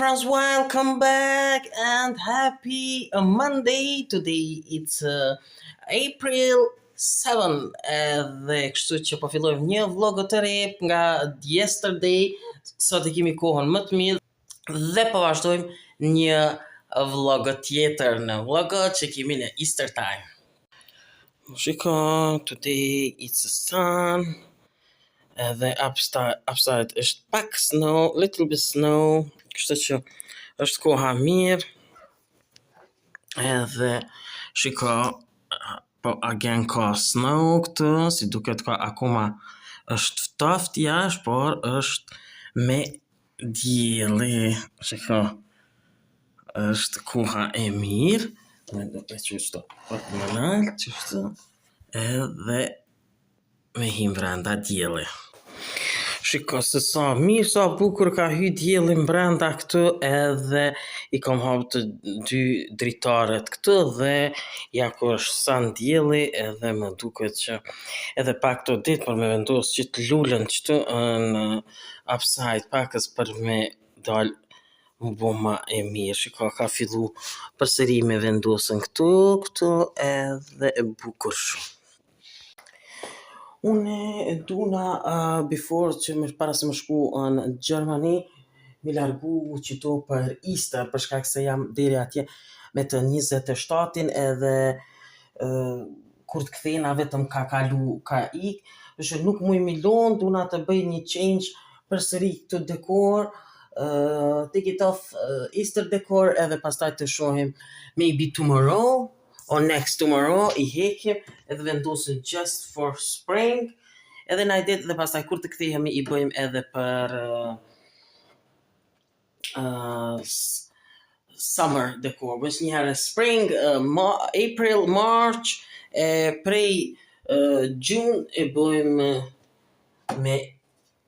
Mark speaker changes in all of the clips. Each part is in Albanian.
Speaker 1: friends, welcome back and happy Monday. Today it's April 7 dhe kështu që po fillojmë një vlog të re nga yesterday. Sot e kemi kohën më të mirë dhe po vazhdojmë një vlog tjetër në vlogot që kemi në Easter time. Shiko, today it's the sun. The upside është pak snow, little bit snow, kështu që është koha mirë. Edhe shiko, po again ka snow këtu, si duket ka akoma është ftoft jashtë, por është me dielli. Shiko, është koha e mirë. Edhe qështu, më nalë, qështu, edhe me him brenda dielli. Shiko se sa mirë, sa bukur ka hy dielli brenda këtu, edhe i kam hapë të dy dritaret këtu dhe ja ku është san dielli, edhe më duket që edhe pak këto ditë për me vendos që të lullën qëtu në upside pakës për me dalë më bëma e mirë. Shiko ka fillu përsëri me vendosën këtu edhe e bukur shumë. Unë e duna before që para se më shku në Gjermani, mi largu qito për Easter, për shkak se jam deri atje me të 27-in edhe kur të kthena vetëm ka kalu, ka ik, që nuk muj mi lonë, duna të bëj një change përsëri këtë dekor, take it off Easter decor, edhe pastaj të shohim maybe tomorrow, or next tomorrow, I hekim, edhe vendosin just for spring, edhe na I dit dhe pastaj kur të kthehemi I bëjmë edhe për summer decor. Bësh një herë spring, April, March, prej June e bëjmë me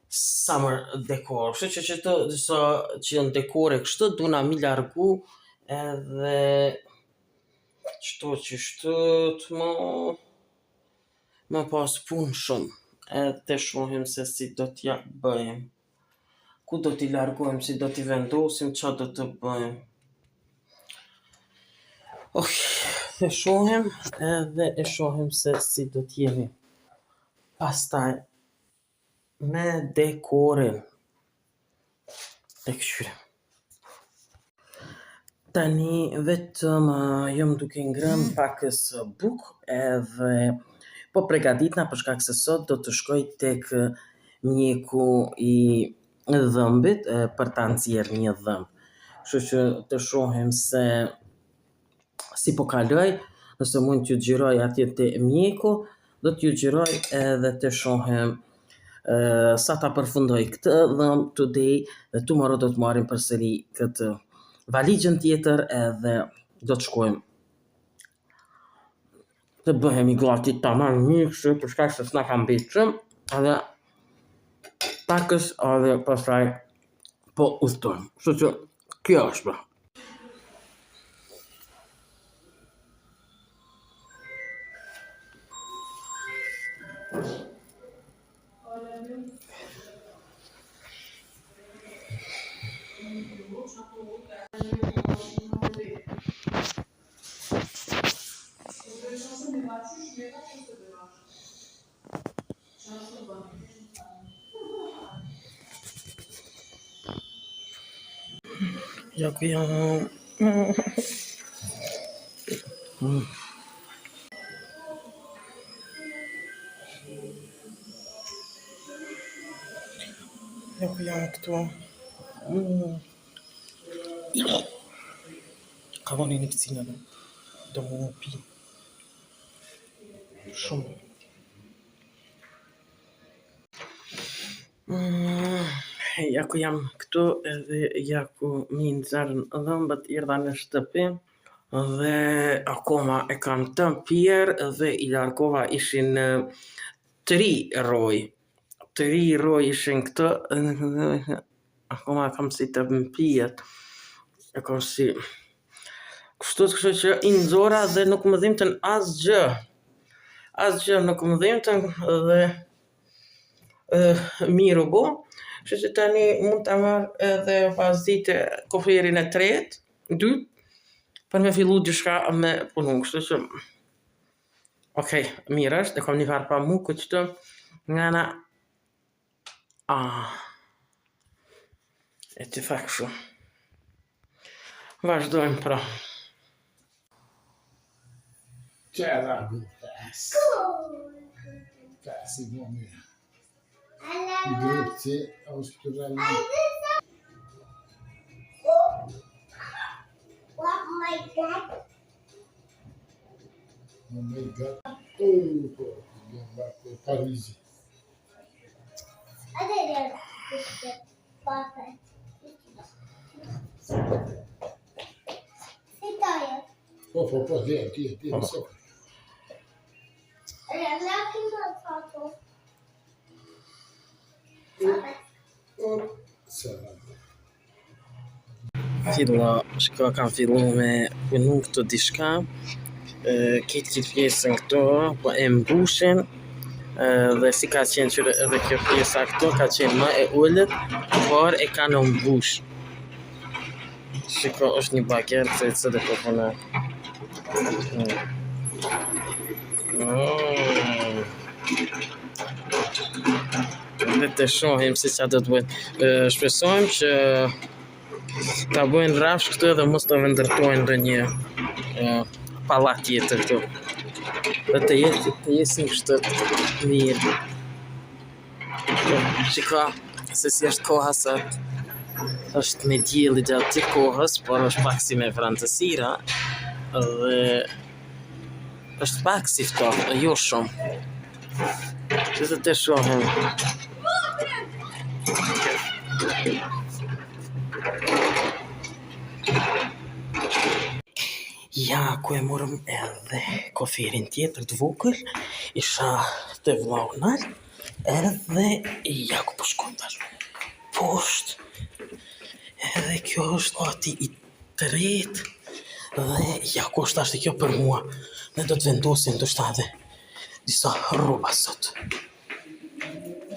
Speaker 1: summer decor. Kështu që të disa që janë dekore kështu, duna mi largu edhe qëto që shtët më pas punë shumë, edhe të shohim se si do t'ja bëjmë, ku do t'i largojmë, si do t'i vendosim, qa do të bëjmë. Të shohim edhe e shohim se si do t'jemi pastaj me dekorin e këshyre. Tani vetëm jam duke ngrënë pakës bukë edhe po pregaditna për shkak se sot do të shkoj tek mjeku I dhëmbit për ta nxjerrë një dhëmb. Kështu që të shohim se si po kaloj, nëse mund t'ju xhiroj atje te mjeku, do t'ju xhiroj edhe të shohim sa ta përfundoj këtë dhëmb today dhe tomorrow do të marrim përsëri këtë valigjën tjetër edhe do të shkojmë të bëhemi gati tamam mirë për shkak se s'na ka mbetë shumë edhe pakës edhe pastaj po udhtojmë. Kështu që kjo është. Ja ku jam. Ja ku jam këtu. Ka voni një këcina do më pi. Shumë. Ja ku jam këtu edhe ja ku mi nxarën dhëmbët erdha në shtëpi dhe akoma e kam të pirë dhe I largova ishin 3 roj. 3 roj ishin këtu akoma kam si të mpijet. E kam si kështu që I nxora dhe nuk më dhimtën asgjë. Asgjë nuk më dhimtën dhe miru bo. Kështu që tani mund ta marr edhe pas dite kufirin e tretë, dytë, për me fillu diçka me punu. Kështu që okej, mirë është, e kam një farë pa mu, këtë nga na e të fa kështu. Vazhdojmë pra.
Speaker 2: C'era si buoni i gruppi ospitali. Oh my god. Parigi. Po, ti, so.
Speaker 1: Filla, shka kam fillu me punu këto diçka, këtë pjesën këto, po e mbushin, dhe si ka qenë që edhe kjo pjesa këto ka qenë më e ullët, por e ka në mbush. Shiko, është një baget se të dhe po punë. Dhe të shohim si qa do të bëjt. Shpresojmë që ta bëjnë rafsh këtu dhe mos të vendërtojnë dhe një pallat tjetër këtu. Dhe të jesin kështu mirë. Shiko, se si është koha sot. Është me dielli gjatë të kohës, por është pak si me frantësira. Dhe është pak si ftohtë, jo shumë. Që të shohim. Ja, ku e morëm edhe kofirin tjetër të vogël, isha të vllahunal, edhe ja ku po shkojmë tash. Poshtë. Edhe kjo është ati i tretë, dhe ja ku është ashtë kjo për mua. Ne do të vendosim të shtate disa rroba sot.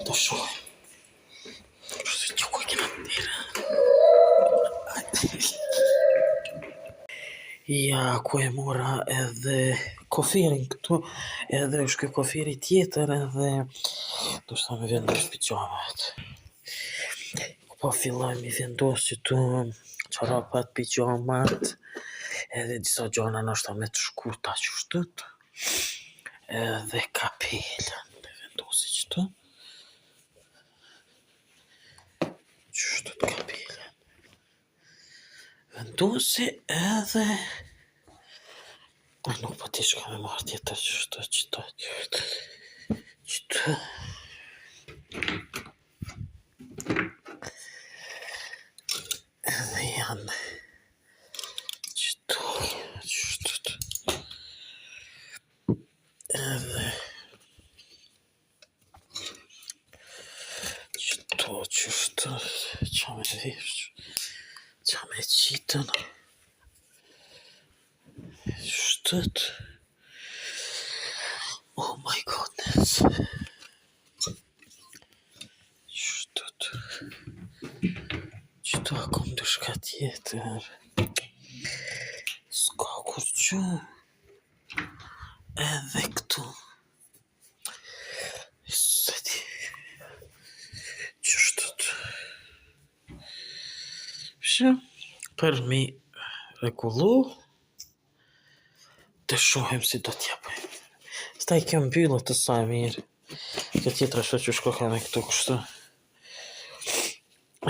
Speaker 1: Të shohim. Kështu që ku e kena tërë. Ja, ku e mora edhe kofirin këtu, edhe është kjo kofiri tjetër, edhe do shta me vendos pijamat. Po fillojmë i vendos që tu çarapat, pijamat, edhe disa gjona nështë me të shkurta që shtët, edhe kapelën, me vendosi që tu. Që shtët kapelën. Vendosi edhe... Nuk po t'i shka me marrë tjetër që shtët, që tu. Edhe janë qëto, edhe qëto, qa me vesh, qa me qitën, shtët, oh my goodness, shtët, qëto akum të shka tjetër, s'ka kur që, edhe këtu, se ti, qështët, shë, për mi rekullu, të shohem si do t'ja bëjmë. Sta i kjo mbyllët të sa e mirë, kjo tjetra shë që shko ka me këtu kështu,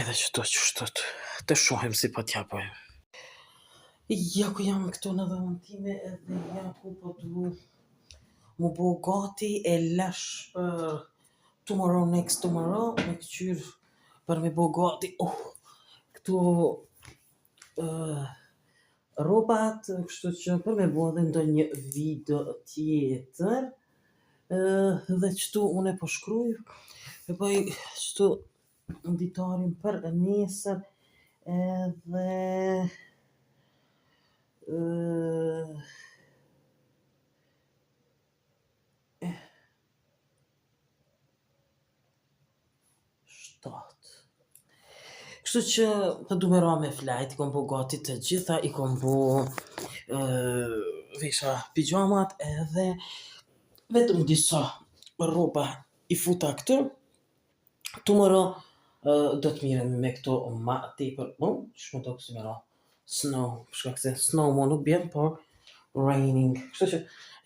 Speaker 1: edhe që do që shtët, të shohem si po t'ja bëjmë. Ja ku jam këtu në dhëmën time, edhe ja ku po t'u mu bo gati e lash për tomorrow next tomorrow, me këqyr për me bo gati, këtu robat, kështu që për me bo dhe ndonjë video tjetër, dhe qëtu unë e po shkruj, e bëj qëtu ditarin për nesër, edhe shtatë. Kështu që të du me ra me flajt, i kom bu gati të gjitha, i kom bu vesha pijamat edhe vetëm disa rroba i futa këtu. Tomorrow do të mirem me këto ma tepër. Shme do kësi me ra snow, shkak se snow mo nuk bjem, por raining. Kështu që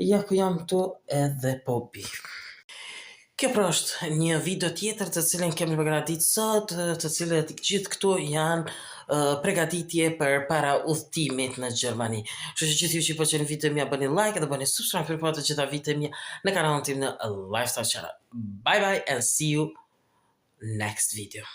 Speaker 1: ja ku jam këtu edhe po bi. Kjo pra është një video tjetër të cilën kemi përgatitur sot, të cilët gjithë këtu janë përgatitje për para udhëtimit në Gjermani. Kështu që gjithë ju që i pëlqen video mia bëni like dhe bëni subscribe për të gjitha videot mia në kanalin tim në Lifestyle Channel. Bye bye and see you next video.